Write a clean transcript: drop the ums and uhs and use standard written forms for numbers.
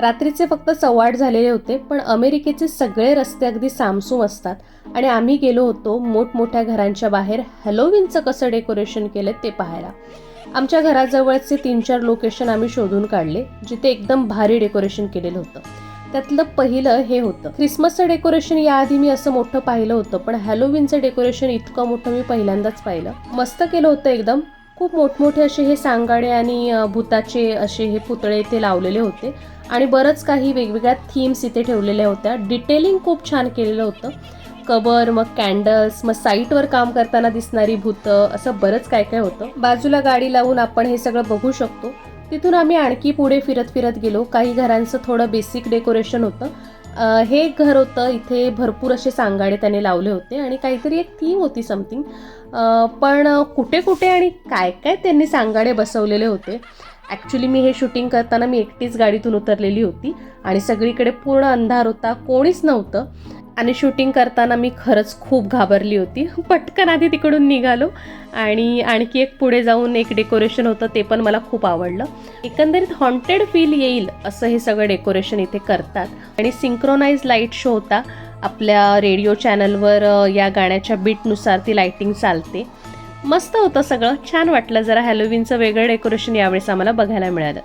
रात्रीचे फक्त 8:15 झालेले होते, पण अमेरिकेचे सगळे रस्ते अगदी सामसूम असतात आणि आम्ही गेलो होतो मोठमोठ्या घरांच्या बाहेर हॅलोवीनचं कसं डेकोरेशन केलं ते पाहायला. आमच्या घराजवळचे 3-4 लोकेशन आम्ही शोधून काढले जिथे एकदम भारी डेकोरेशन केलेलं होतं. त्यातलं पहिलं हे होतं. ख्रिसमसचं डेकोरेशन याआधी मी असं मोठं पाहिलं होतं, पण हॅलोवीनचं डेकोरेशन इतकं मोठं मी पहिल्यांदाच पाहिलं. मस्त केलं होतं एकदम. खूप मोठमोठे असे हे सांगाडे आणि भूताचे असे हे पुतळे इथे लावलेले होते आणि बरंच काही वेगवेगळ्या थीम्स इथे ठेवलेल्या होत्या. डिटेलिंग खूप छान केलेलं होतं. कबर, मग कॅन्डल्स, मग साईटवर काम करताना दिसणारी भूतं, असं बरंच काय काय होतं. बाजूला गाडी लावून आपण हे सगळं बघू शकतो. तिथून आम्ही आणखी पुढे फिरत फिरत गेलो. काही घरांचं थोडं बेसिक डेकोरेशन होतं. हे एक घर होतं, इथे भरपूर असे सांगाडे त्याने लावले होते आणि काहीतरी एक थीम होती समथिंग. पण कुठे कुठे आणि काय काय त्यांनी सांगाडे बसवलेले होते. ॲक्च्युली मी हे शूटिंग करताना मी एकटीच गाडीतून उतरलेली होती आणि सगळीकडे पूर्ण अंधार होता, कोणीच नव्हतं आणि शूटिंग करताना मी खरंच खूप घाबरली होती. पटकन आधी तिकडून निघालो आणि आणखी एक पुढे जाऊन एक डेकोरेशन होतं, ते पण मला खूप आवडलं. एकंदरीत हॉन्टेड फील येईल असं हे सगळं डेकोरेशन इथे करतात. आणि सिंक्रोनाइज लाईट शो होता. आपल्या रेडिओ चॅनलवर या गाण्याच्या बीटनुसार ती लाईटिंग चालते. मस्त होतं सगळं, छान वाटलं. जरा हॅलोवीनचं वेगळं डेकोरेशन यावेळेस आम्हाला बघायला मिळालं.